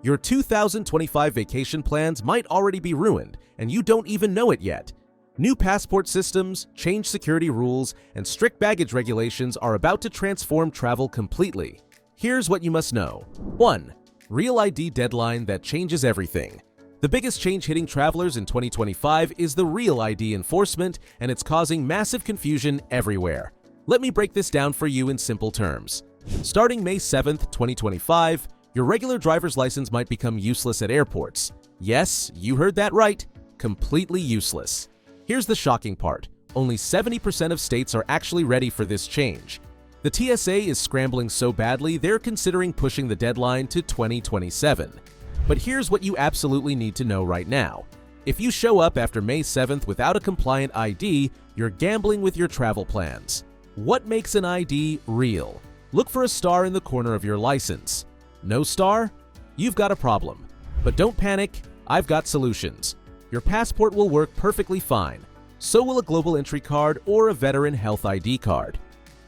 Your 2025 vacation plans might already be ruined, and you don't even know it yet. New passport systems, changed security rules, and strict baggage regulations are about to transform travel completely. Here's what you must know. 1. Real ID deadline that changes everything. The biggest change hitting travelers in 2025 is the Real ID enforcement, and it's causing massive confusion everywhere. Let me break this down for you in simple terms. Starting May 7th, 2025, your regular driver's license might become useless at airports. Yes, you heard that right. Completely useless. Here's the shocking part. Only 70% of states are actually ready for this change. The TSA is scrambling so badly they're considering pushing the deadline to 2027. But here's what you absolutely need to know right now. If you show up after May 7th without a compliant ID, you're gambling with your travel plans. What makes an ID real? Look for a star in the corner of your license. No star? You've got a problem. But don't panic, I've got solutions. Your passport will work perfectly fine. So will a global entry card or a veteran health ID card.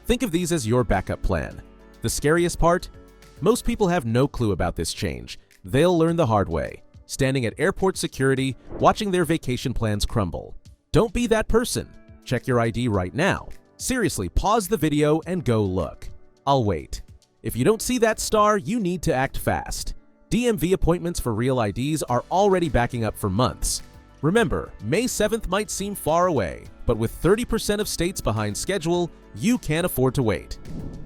Think of these as your backup plan. The scariest part? Most people have no clue about this change. They'll learn the hard way, standing at airport security, watching their vacation plans crumble. Don't be that person. Check your ID right now. Seriously, pause the video and go look. I'll wait. If you don't see that star, you need to act fast. DMV appointments for Real IDs are already backing up for months. Remember, May 7th might seem far away, but with 30% of states behind schedule, you can't afford to wait.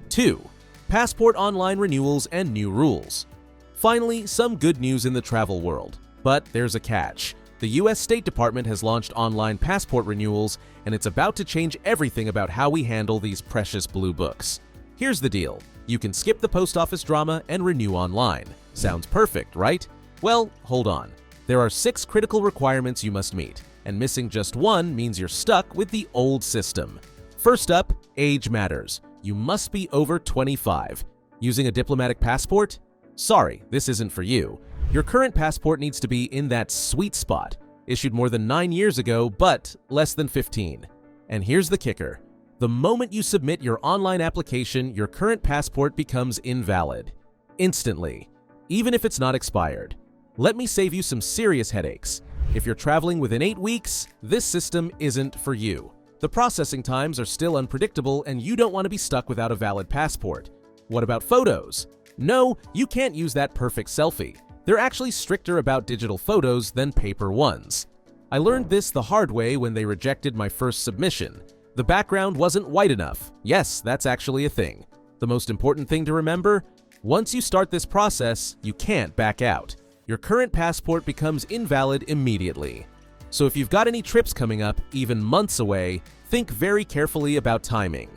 2. Passport online renewals and new rules. Finally, some good news in the travel world. But there's a catch. The US State Department has launched online passport renewals, and it's about to change everything about how we handle these precious blue books. Here's the deal. You can skip the post office drama and renew online. Sounds perfect, right? Well, hold on. There are 6 critical requirements you must meet, and missing just one means you're stuck with the old system. First up, age matters. You must be over 25. Using a diplomatic passport? Sorry, this isn't for you. Your current passport needs to be in that sweet spot, issued more than 9 years ago, but less than 15. And here's the kicker. The moment you submit your online application, your current passport becomes invalid. Instantly. Even if it's not expired. Let me save you some serious headaches. If you're traveling within 8 weeks, this system isn't for you. The processing times are still unpredictable and you don't want to be stuck without a valid passport. What about photos? No, you can't use that perfect selfie. They're actually stricter about digital photos than paper ones. I learned this the hard way when they rejected my first submission. The background wasn't white enough. Yes, that's actually a thing. The most important thing to remember? Once you start this process, you can't back out. Your current passport becomes invalid immediately. So if you've got any trips coming up, even months away, think very carefully about timing.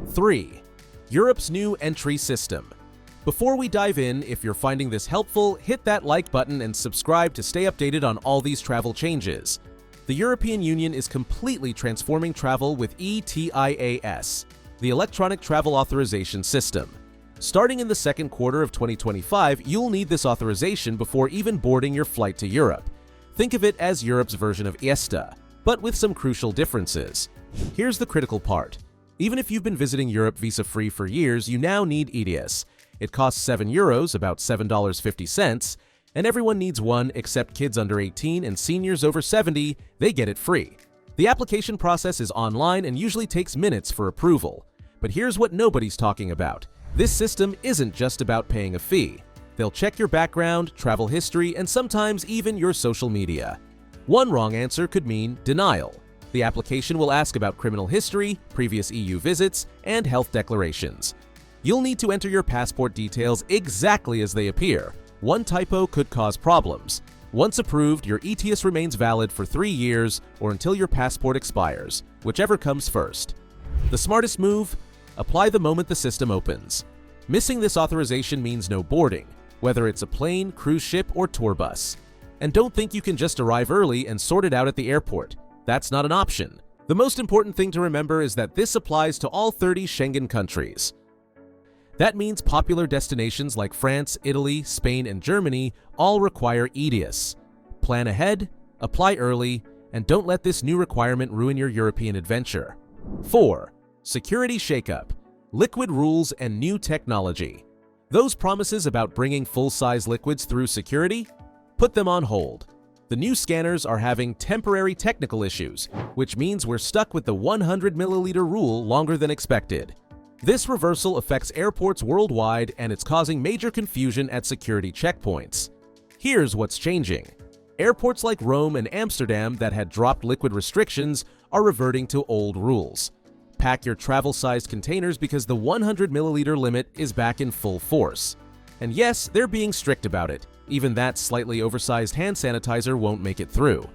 3. Europe's new entry system. Before we dive in, if you're finding this helpful, hit that like button and subscribe to stay updated on all these travel changes. The European Union is completely transforming travel with ETIAS, the Electronic Travel Authorization System. Starting in the second quarter of 2025, you'll need this authorization before even boarding your flight to Europe. Think of it as Europe's version of ESTA, but with some crucial differences. Here's the critical part. Even if you've been visiting Europe visa-free for years, you now need ETIAS. It costs €7, about $7.50, and everyone needs one except kids under 18 and seniors over 70, they get it free. The application process is online and usually takes minutes for approval. But here's what nobody's talking about. This system isn't just about paying a fee. They'll check your background, travel history, and sometimes even your social media. One wrong answer could mean denial. The application will ask about criminal history, previous EU visits, and health declarations. You'll need to enter your passport details exactly as they appear. One typo could cause problems. Once approved, your ETIAS remains valid for 3 years or until your passport expires, whichever comes first. The smartest move? Apply the moment the system opens. Missing this authorization means no boarding, whether it's a plane, cruise ship, or tour bus. And don't think you can just arrive early and sort it out at the airport. That's not an option. The most important thing to remember is that this applies to all 30 Schengen countries. That means popular destinations like France, Italy, Spain, and Germany all require ETIAS. Plan ahead, apply early, and don't let this new requirement ruin your European adventure. 4. Security shakeup, liquid rules, and new technology. Those promises about bringing full-size liquids through security? Put them on hold. The new scanners are having temporary technical issues, which means we're stuck with the 100 milliliter rule longer than expected. This reversal affects airports worldwide, and it's causing major confusion at security checkpoints. Here's what's changing. Airports like Rome and Amsterdam that had dropped liquid restrictions are reverting to old rules. Pack your travel-sized containers because the 100 milliliter limit is back in full force. And yes, they're being strict about it. Even that slightly oversized hand sanitizer won't make it through.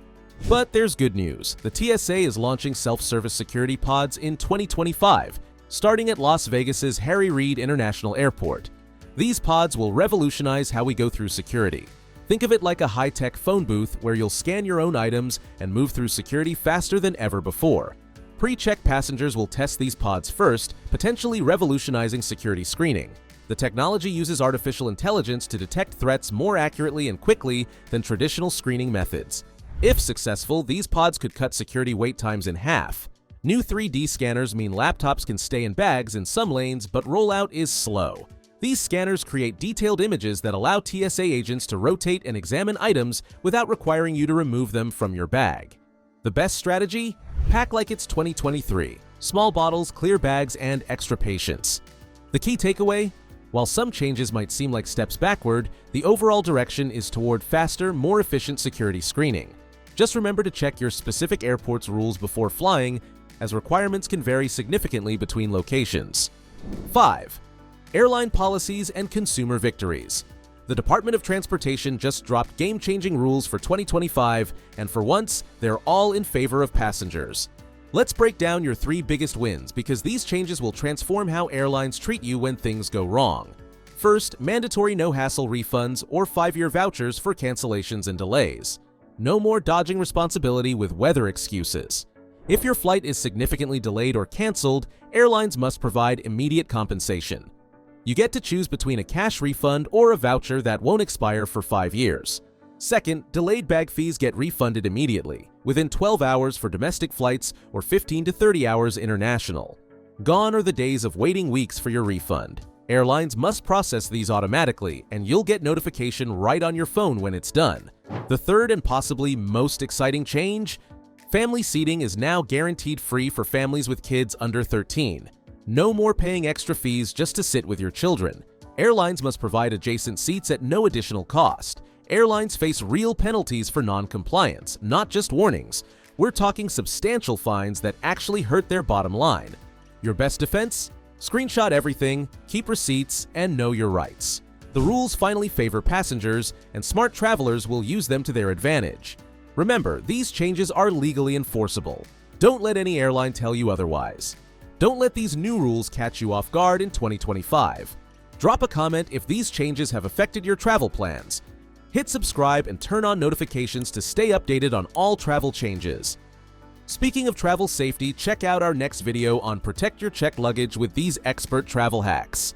But there's good news. The TSA is launching self-service security pods in 2025, starting at Las Vegas's Harry Reid International Airport. These pods will revolutionize how we go through security. Think of it like a high-tech phone booth where you'll scan your own items and move through security faster than ever before. Pre-check passengers will test these pods first, potentially revolutionizing security screening. The technology uses artificial intelligence to detect threats more accurately and quickly than traditional screening methods. If successful, these pods could cut security wait times in half. New 3D scanners mean laptops can stay in bags in some lanes, but rollout is slow. These scanners create detailed images that allow TSA agents to rotate and examine items without requiring you to remove them from your bag. The best strategy? Pack like it's 2023. Small bottles, clear bags, and extra patience. The key takeaway? While some changes might seem like steps backward, the overall direction is toward faster, more efficient security screening. Just remember to check your specific airport's rules before flying, as requirements can vary significantly between locations. 5. Airline policies and consumer victories. The Department of Transportation just dropped game-changing rules for 2025, and for once, they're all in favor of passengers. Let's break down your 3 biggest wins because these changes will transform how airlines treat you when things go wrong. First, mandatory no-hassle refunds or 5-year vouchers for cancellations and delays. No more dodging responsibility with weather excuses. If your flight is significantly delayed or canceled, airlines must provide immediate compensation. You get to choose between a cash refund or a voucher that won't expire for 5 years. Second, delayed bag fees get refunded immediately, within 12 hours for domestic flights or 15 to 30 hours international. Gone are the days of waiting weeks for your refund. Airlines must process these automatically, and you'll get notification right on your phone when it's done. The third and possibly most exciting change? Family seating is now guaranteed free for families with kids under 13. No more paying extra fees just to sit with your children. Airlines must provide adjacent seats at no additional cost. Airlines face real penalties for non-compliance, not just warnings. We're talking substantial fines that actually hurt their bottom line. Your best defense? Screenshot everything, keep receipts, and know your rights. The rules finally favor passengers, and smart travelers will use them to their advantage. Remember, these changes are legally enforceable. Don't let any airline tell you otherwise. Don't let these new rules catch you off guard in 2025. Drop a comment if these changes have affected your travel plans. Hit subscribe and turn on notifications to stay updated on all travel changes. Speaking of travel safety, check out our next video on Protect Your Checked Luggage with these expert travel hacks.